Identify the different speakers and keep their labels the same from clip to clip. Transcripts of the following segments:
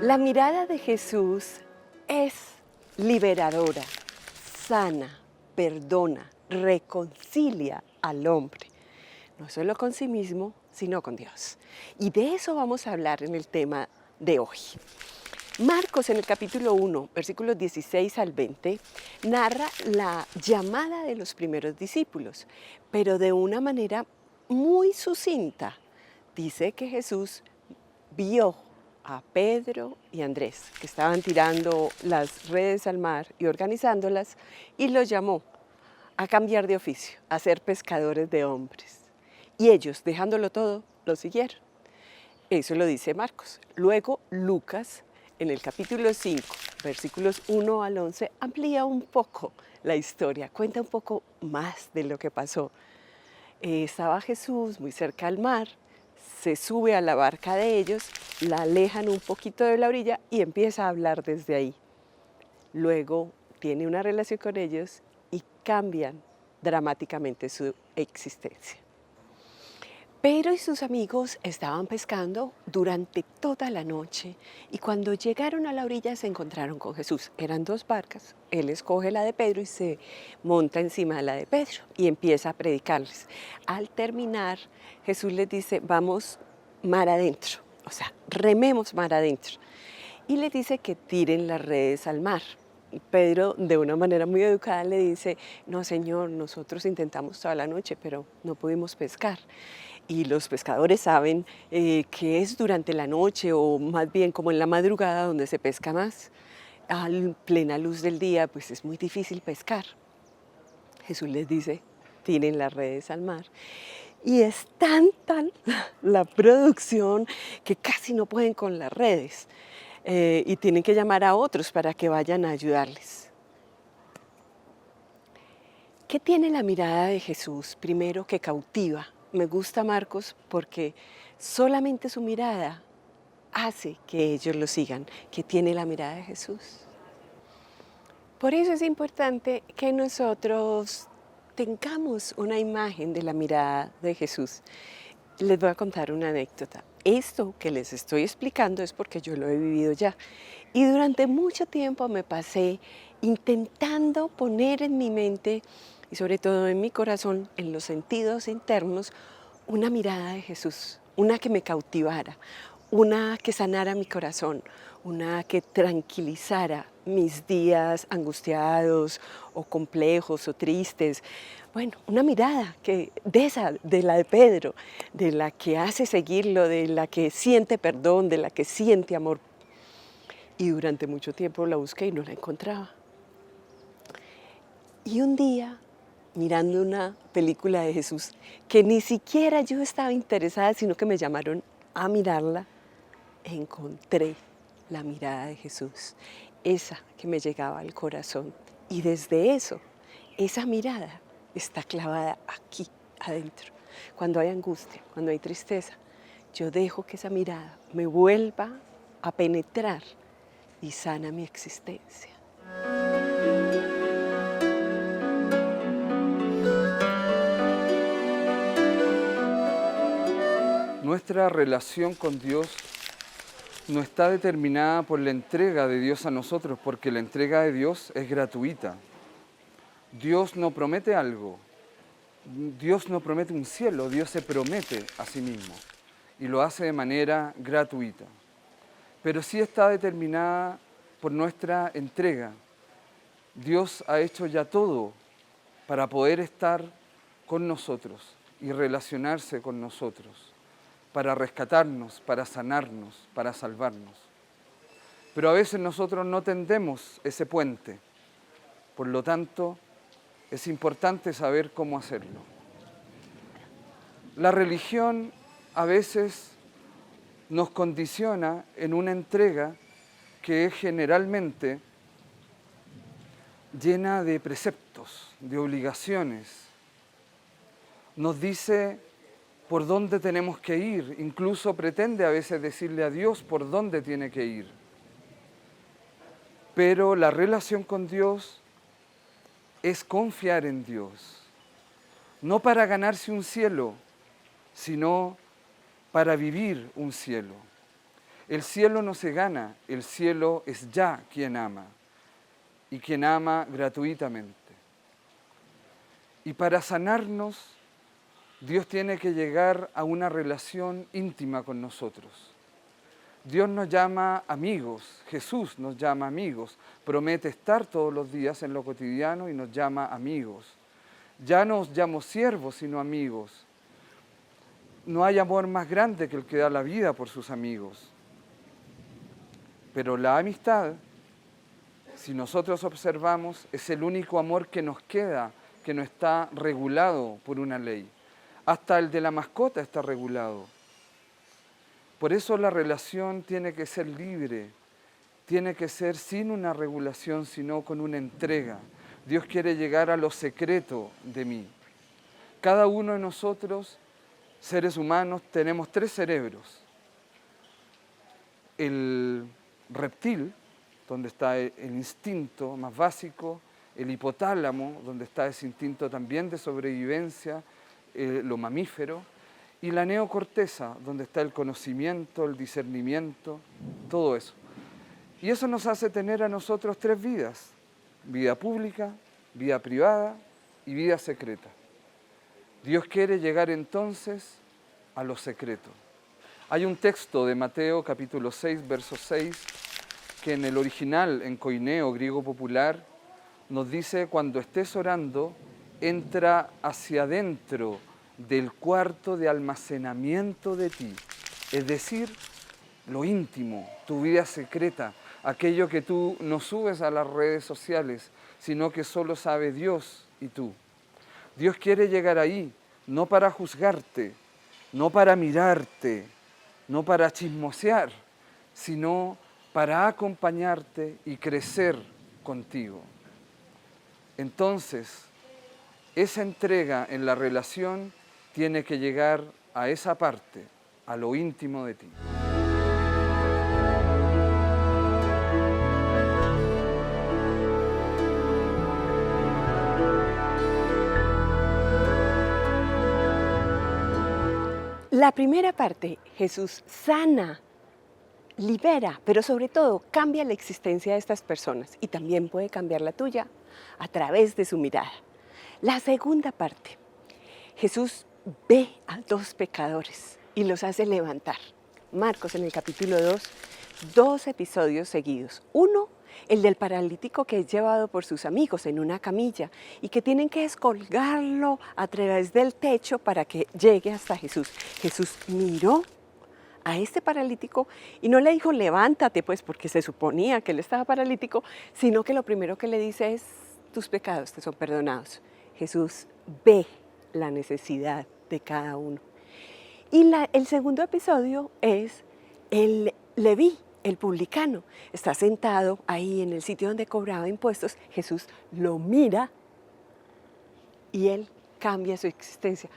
Speaker 1: La mirada de Jesús es liberadora, sana, perdona, reconcilia al hombre, no solo con sí mismo, sino con Dios. Y de eso vamos a hablar en el tema de hoy. Marcos, en el capítulo 1, versículos 16 al 20, narra la llamada de los primeros discípulos, pero de una manera muy sucinta. Dice que Jesús vio a Pedro y Andrés, que estaban tirando las redes al mar y organizándolas, y los llamó a cambiar de oficio, a ser pescadores de hombres. Y ellos, dejándolo todo, lo siguieron. Eso lo dice Marcos. Luego Lucas, en el capítulo 5, versículos 1 al 11, amplía un poco la historia, cuenta un poco más de lo que pasó. Estaba Jesús muy cerca al mar, se sube a la barca de ellos, la alejan un poquito de la orilla y empieza a hablar desde ahí. Luego tiene una relación con ellos y cambian dramáticamente su existencia. Pedro y sus amigos estaban pescando durante toda la noche y cuando llegaron a la orilla se encontraron con Jesús. Eran dos barcas, él escoge la de Pedro y se monta encima de la de Pedro y empieza a predicarles. Al terminar, Jesús les dice, vamos mar adentro, o sea, rememos mar adentro. Y les dice que tiren las redes al mar. Pedro, de una manera muy educada, le dice, no, Señor, nosotros intentamos toda la noche, pero no pudimos pescar. Y los pescadores saben que es durante la noche o más bien como en la madrugada donde se pesca más. A plena luz del día, pues es muy difícil pescar. Jesús les dice, tiren las redes al mar. Y es tan la producción que casi no pueden con las redes. Y tienen que llamar a otros para que vayan a ayudarles. ¿Qué tiene la mirada de Jesús? Primero, que cautiva. Me gusta Marcos porque solamente su mirada hace que ellos lo sigan, que tiene la mirada de Jesús. Por eso es importante que nosotros tengamos una imagen de la mirada de Jesús. Les voy a contar una anécdota. Esto que les estoy explicando es porque yo lo he vivido ya. Y durante mucho tiempo me pasé intentando poner en mi mente y sobre todo en mi corazón, en los sentidos internos, una mirada de Jesús, una que me cautivara, una que sanara mi corazón, una que tranquilizara mis días angustiados o complejos o tristes. Bueno, una mirada de la de Pedro, de la que hace seguirlo, de la que siente perdón, de la que siente amor. Y durante mucho tiempo la busqué y no la encontraba. Y un día, mirando una película de Jesús, que ni siquiera yo estaba interesada, sino que me llamaron a mirarla, encontré la mirada de Jesús, esa que me llegaba al corazón. Y desde eso, esa mirada está clavada aquí, adentro. Cuando hay angustia, cuando hay tristeza, yo dejo que esa mirada me vuelva a penetrar y sana mi existencia.
Speaker 2: Nuestra relación con Dios no está determinada por la entrega de Dios a nosotros, porque la entrega de Dios es gratuita. Dios no promete algo, Dios no promete un cielo, Dios se promete a sí mismo y lo hace de manera gratuita. Pero sí está determinada por nuestra entrega. Dios ha hecho ya todo para poder estar con nosotros y relacionarse con nosotros, para rescatarnos, para sanarnos, para salvarnos. Pero a veces nosotros no tendemos ese puente. Por lo tanto, es importante saber cómo hacerlo. La religión a veces nos condiciona en una entrega que es generalmente llena de preceptos, de obligaciones. Nos dice por dónde tenemos que ir, incluso pretende a veces decirle a Dios por dónde tiene que ir. Pero la relación con Dios es confiar en Dios, no para ganarse un cielo, sino para vivir un cielo. El cielo no se gana, el cielo es ya quien ama, y quien ama gratuitamente. Y para sanarnos, Dios tiene que llegar a una relación íntima con nosotros. Dios nos llama amigos, Jesús nos llama amigos, promete estar todos los días en lo cotidiano y nos llama amigos. Ya no os llamo siervos, sino amigos. No hay amor más grande que el que da la vida por sus amigos. Pero la amistad, si nosotros observamos, es el único amor que nos queda, que no está regulado por una ley. Hasta el de la mascota está regulado. Por eso la relación tiene que ser libre, tiene que ser sin una regulación, sino con una entrega. Dios quiere llegar a lo secreto de mí. Cada uno de nosotros, seres humanos, tenemos 3 cerebros. El reptil, donde está el instinto más básico, el hipotálamo, donde está ese instinto también de sobrevivencia, lo mamífero, y la neocorteza, donde está el conocimiento, el discernimiento, todo eso. Y eso nos hace tener a nosotros 3 vidas: vida pública, vida privada y vida secreta. Dios quiere llegar entonces a lo secreto. Hay un texto de Mateo capítulo 6, verso 6, que en el original, en koineo, griego popular, nos dice: cuando estés orando, entra hacia adentro del cuarto de almacenamiento de ti, es decir, lo íntimo, tu vida secreta, aquello que tú no subes a las redes sociales, sino que solo sabe Dios y tú. Dios quiere llegar ahí, no para juzgarte, no para mirarte, no para chismosear, sino para acompañarte y crecer contigo. Entonces, esa entrega en la relación tiene que llegar a esa parte, a lo íntimo de ti.
Speaker 1: La primera parte, Jesús sana, libera, pero sobre todo cambia la existencia de estas personas y también puede cambiar la tuya a través de su mirada. La segunda parte, Jesús ve a 2 pecadores y los hace levantar. Marcos en el capítulo 2, 2 episodios seguidos. Uno, el del paralítico que es llevado por sus amigos en una camilla y que tienen que descolgarlo a través del techo para que llegue hasta Jesús. Jesús miró a este paralítico y no le dijo levántate, pues porque se suponía que él estaba paralítico, sino que lo primero que le dice es: tus pecados te son perdonados. Jesús ve la necesidad de cada uno. Y el segundo episodio es el Leví, el publicano. Está sentado ahí en el sitio donde cobraba impuestos. Jesús lo mira y él cambia su existencia.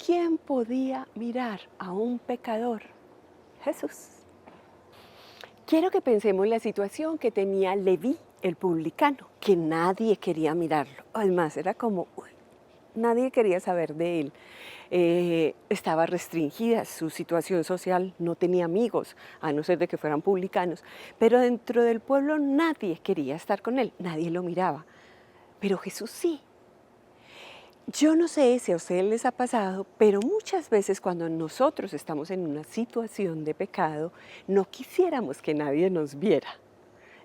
Speaker 1: ¿Quién podía mirar a un pecador? Jesús. Quiero que pensemos en la situación que tenía Leví, el publicano, que nadie quería mirarlo. Además, era como, nadie quería saber de él. Estaba restringida su situación social, no tenía amigos, a no ser de que fueran publicanos. Pero dentro del pueblo nadie quería estar con él, nadie lo miraba. Pero Jesús sí. Yo no sé si a ustedes les ha pasado, pero muchas veces cuando nosotros estamos en una situación de pecado, no quisiéramos que nadie nos viera.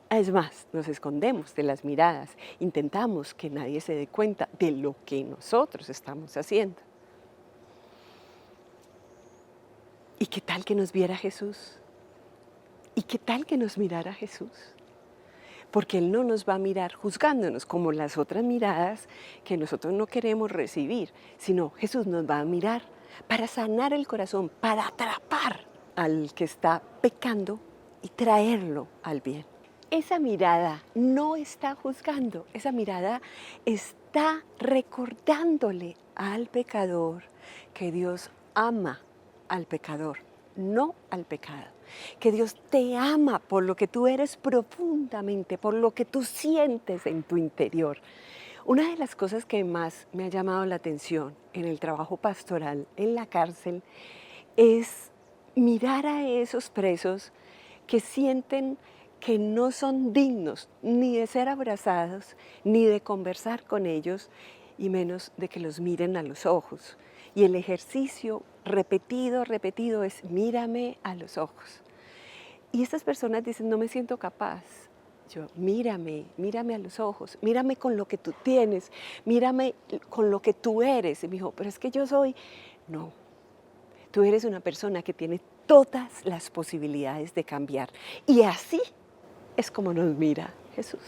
Speaker 1: Es más, nos escondemos de las miradas, intentamos que nadie se dé cuenta de lo que nosotros estamos haciendo. ¿Y qué tal que nos viera Jesús? ¿Y qué tal que nos mirara Jesús? Porque Él no nos va a mirar juzgándonos como las otras miradas que nosotros no queremos recibir, sino Jesús nos va a mirar para sanar el corazón, para atrapar al que está pecando y traerlo al bien. Esa mirada no está juzgando, esa mirada está recordándole al pecador que Dios ama al pecador, no al pecado. Que Dios te ama por lo que tú eres profundamente, por lo que tú sientes en tu interior. Una de las cosas que más me ha llamado la atención en el trabajo pastoral en la cárcel es mirar a esos presos que sienten que no son dignos ni de ser abrazados, ni de conversar con ellos, y menos de que los miren a los ojos. Y el ejercicio repetido, repetido es mírame a los ojos. Y estas personas dicen, no me siento capaz. Yo, mírame, mírame a los ojos, mírame con lo que tú tienes, mírame con lo que tú eres. Y me dijo, pero es que yo soy... No, tú eres una persona que tiene todas las posibilidades de cambiar. Y así es como nos mira Jesús.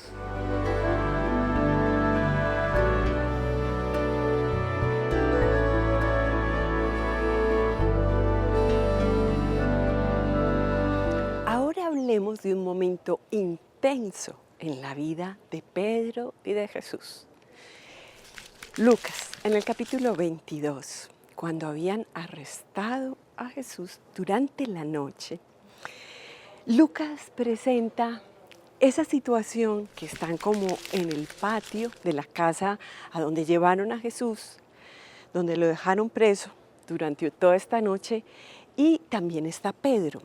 Speaker 1: Ahora hablemos de un momento intenso en la vida de Pedro y de Jesús. Lucas, en el capítulo 22, cuando habían arrestado a Jesús durante la noche, Lucas presenta esa situación que están como en el patio de la casa a donde llevaron a Jesús, donde lo dejaron preso durante toda esta noche, y también está Pedro.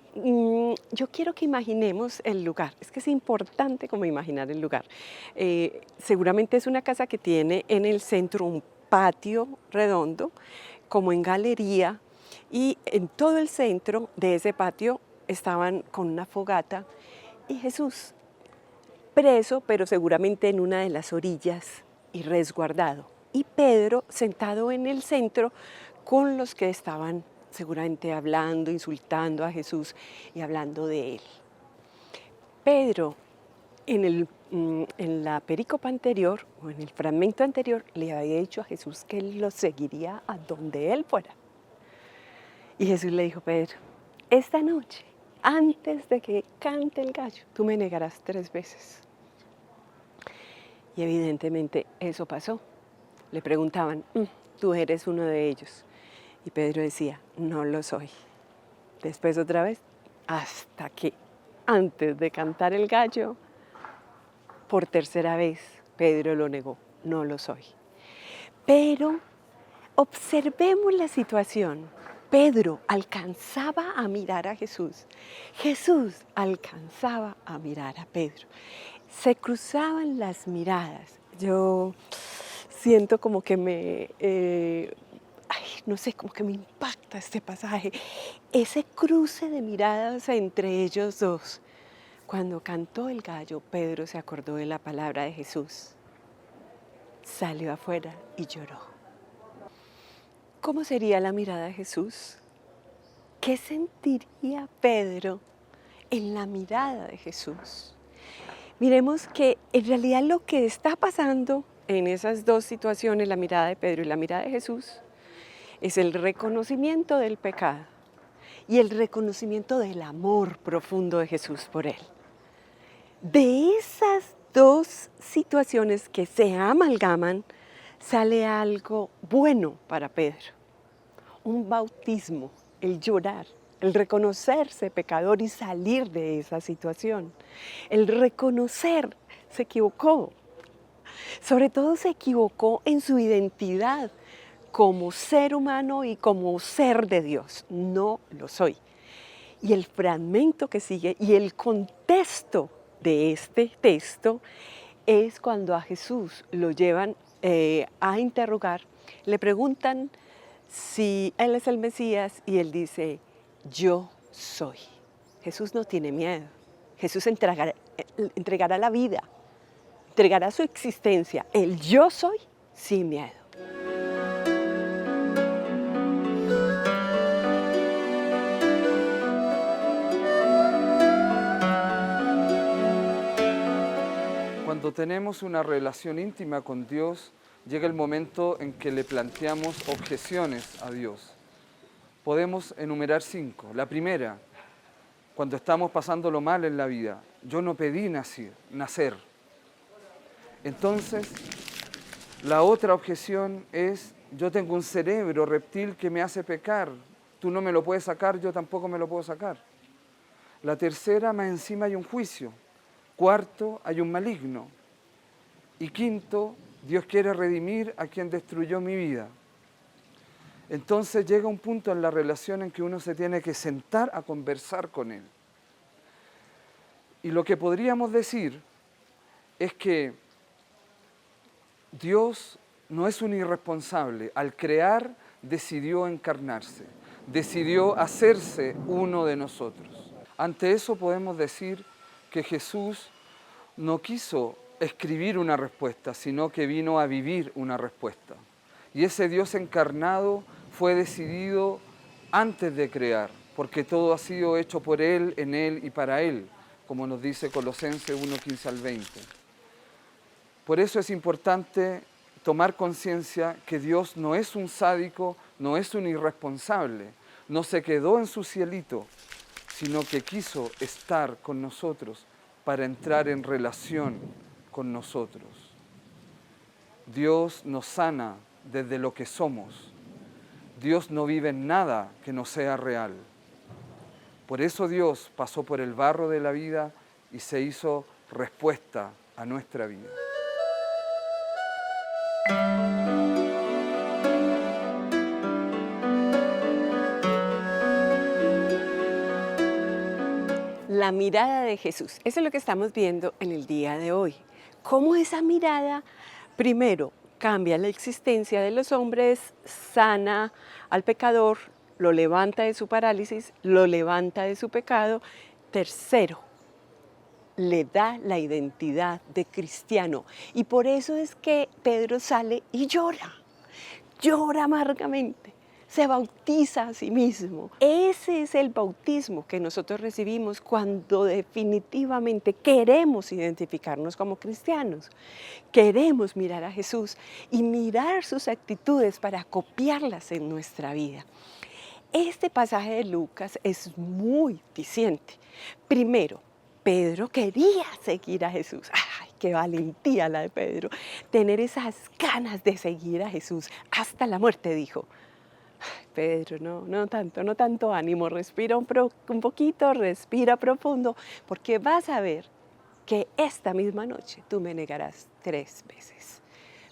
Speaker 1: Yo quiero que imaginemos el lugar, es que es importante como imaginar el lugar. Seguramente es una casa que tiene en el centro un patio redondo, como en galería, y en todo el centro de ese patio estaban con una fogata y Jesús preso, pero seguramente en una de las orillas y resguardado. Y Pedro sentado en el centro con los que estaban seguramente hablando, insultando a Jesús y hablando de él. Pedro, en la perícopa anterior, o en el fragmento anterior, le había dicho a Jesús que él lo seguiría a donde él fuera. Y Jesús le dijo, Pedro, esta noche, antes de que cante el gallo, tú me negarás 3 veces. Y evidentemente eso pasó. Le preguntaban, tú eres uno de ellos. Y Pedro decía, no lo soy. Después otra vez, hasta que antes de cantar el gallo, por tercera vez, Pedro lo negó, no lo soy. Pero observemos la situación. Pedro alcanzaba a mirar a Jesús. Jesús alcanzaba a mirar a Pedro. Se cruzaban las miradas. Yo siento como que no sé, como que me impacta este pasaje. Ese cruce de miradas entre ellos dos. Cuando cantó el gallo, Pedro se acordó de la palabra de Jesús. Salió afuera y lloró. ¿Cómo sería la mirada de Jesús? ¿Qué sentiría Pedro en la mirada de Jesús? Miremos que en realidad lo que está pasando en esas dos situaciones, la mirada de Pedro y la mirada de Jesús, es el reconocimiento del pecado y el reconocimiento del amor profundo de Jesús por él. De esas dos situaciones que se amalgaman, sale algo bueno para Pedro. Un bautismo, el llorar, el reconocerse pecador y salir de esa situación. El reconocer, se equivocó. Sobre todo se equivocó en su identidad como ser humano y como ser de Dios. No lo soy. Y el fragmento que sigue y el contexto de este texto es cuando a Jesús lo llevan a interrogar, le preguntan si Él es el Mesías y Él dice, yo soy. Jesús no tiene miedo. Jesús entregará la vida, entregará su existencia, el yo soy, sin miedo.
Speaker 2: Cuando tenemos una relación íntima con Dios, llega el momento en que le planteamos objeciones a Dios. Podemos enumerar 5. La primera, cuando estamos pasándolo mal en la vida. Yo no pedí nacer. Entonces, la otra objeción es, yo tengo un cerebro reptil que me hace pecar. Tú no me lo puedes sacar, yo tampoco me lo puedo sacar. La tercera, más encima hay un juicio. Cuarto, hay un maligno. Y quinto, Dios quiere redimir a quien destruyó mi vida. Entonces llega un punto en la relación en que uno se tiene que sentar a conversar con Él. Y lo que podríamos decir es que Dios no es un irresponsable. Al crear, decidió encarnarse, decidió hacerse uno de nosotros. Ante eso podemos decir que Jesús no quiso escribir una respuesta, sino que vino a vivir una respuesta. Y ese Dios encarnado fue decidido antes de crear, porque todo ha sido hecho por Él, en Él y para Él, como nos dice Colosenses 1:15 al 20. Por eso es importante tomar conciencia que Dios no es un sádico, no es un irresponsable, no se quedó en su cielito, sino que quiso estar con nosotros para entrar en relación con nosotros. Dios nos sana desde lo que somos. Dios no vive en nada que no sea real. Por eso Dios pasó por el barro de la vida y se hizo respuesta a nuestra vida.
Speaker 1: La mirada de Jesús. Eso es lo que estamos viendo en el día de hoy. Cómo esa mirada, primero, cambia la existencia de los hombres, sana al pecador, lo levanta de su parálisis, lo levanta de su pecado. Tercero, le da la identidad de cristiano. Y por eso es que Pedro sale y llora amargamente. Se bautiza a sí mismo. Ese es el bautismo que nosotros recibimos cuando definitivamente queremos identificarnos como cristianos. Queremos mirar a Jesús y mirar sus actitudes para copiarlas en nuestra vida. Este pasaje de Lucas es muy diciente. Primero, Pedro quería seguir a Jesús. ¡Ay, qué valentía la de Pedro! Tener esas ganas de seguir a Jesús hasta la muerte, dijo. Pedro, no tanto ánimo, respira un poquito, respira profundo, porque vas a ver que esta misma noche tú me negarás 3 veces.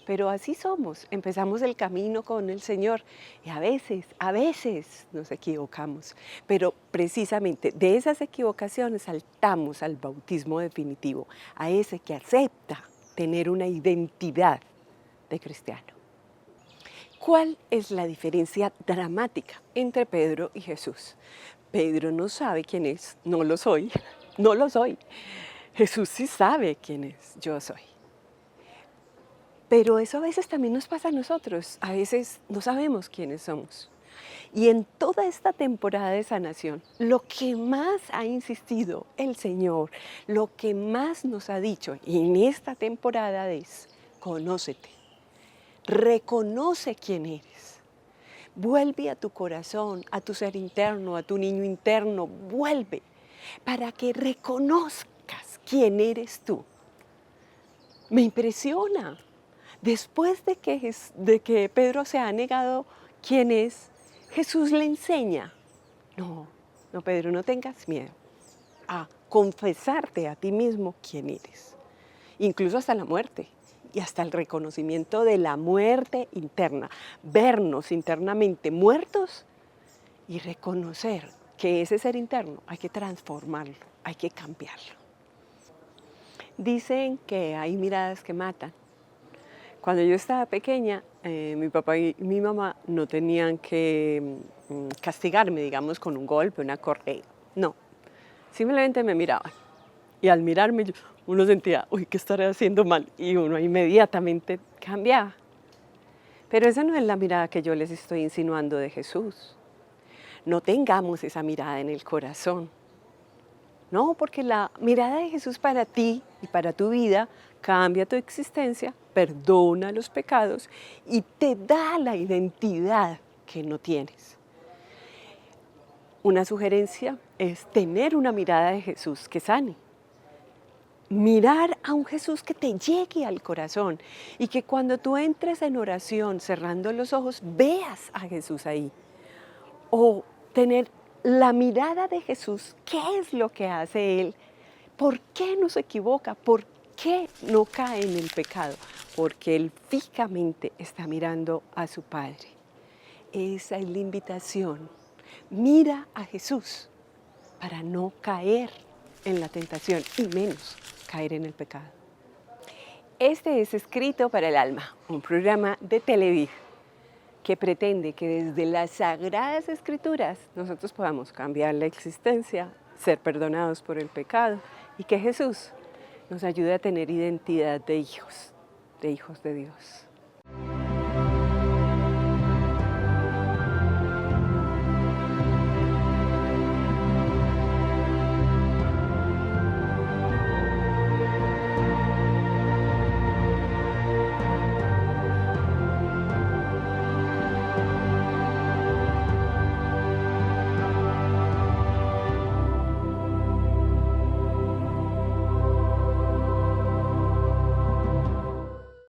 Speaker 1: Pero así somos, empezamos el camino con el Señor y a veces nos equivocamos, pero precisamente de esas equivocaciones saltamos al bautismo definitivo, a ese que acepta tener una identidad de cristiano. ¿Cuál es la diferencia dramática entre Pedro y Jesús? Pedro no sabe quién es, no lo soy. Jesús sí sabe quién es, yo soy. Pero eso a veces también nos pasa a nosotros, a veces no sabemos quiénes somos. Y en toda esta temporada de sanación, lo que más ha insistido el Señor, lo que más nos ha dicho en esta temporada es: conócete. Reconoce quién eres. Vuelve a tu corazón, a tu ser interno, a tu niño interno. Vuelve para que reconozcas quién eres tú. Me impresiona. Después de que Pedro se ha negado quién es, Jesús le enseña. No, Pedro, no tengas miedo a confesarte a ti mismo quién eres. Incluso hasta la muerte. Y hasta el reconocimiento de la muerte interna, vernos internamente muertos y reconocer que ese ser interno hay que transformarlo, hay que cambiarlo. Dicen que hay miradas que matan. Cuando yo estaba pequeña, mi papá y mi mamá no tenían que castigarme, digamos, con un golpe, una correa. No, simplemente me miraban. Y al mirarme, uno sentía, uy, ¿qué estaré haciendo mal? Y uno inmediatamente cambiaba. Pero esa no es la mirada que yo les estoy insinuando de Jesús. No tengamos esa mirada en el corazón. No, porque la mirada de Jesús para ti y para tu vida cambia tu existencia, perdona los pecados y te da la identidad que no tienes. Una sugerencia es tener una mirada de Jesús que sane. Mirar a un Jesús que te llegue al corazón y que cuando tú entres en oración cerrando los ojos veas a Jesús ahí. O tener la mirada de Jesús, ¿qué es lo que hace Él? ¿Por qué no se equivoca? ¿Por qué no cae en el pecado? Porque Él fijamente está mirando a su Padre. Esa es la invitación. Mira a Jesús para no caer en la tentación y menos caer en el pecado.
Speaker 3: Este es Escrito para el Alma, un programa de Televid
Speaker 1: Que pretende que desde las Sagradas Escrituras nosotros podamos cambiar la existencia, ser perdonados por el pecado y que Jesús nos ayude a tener identidad de hijos de Dios.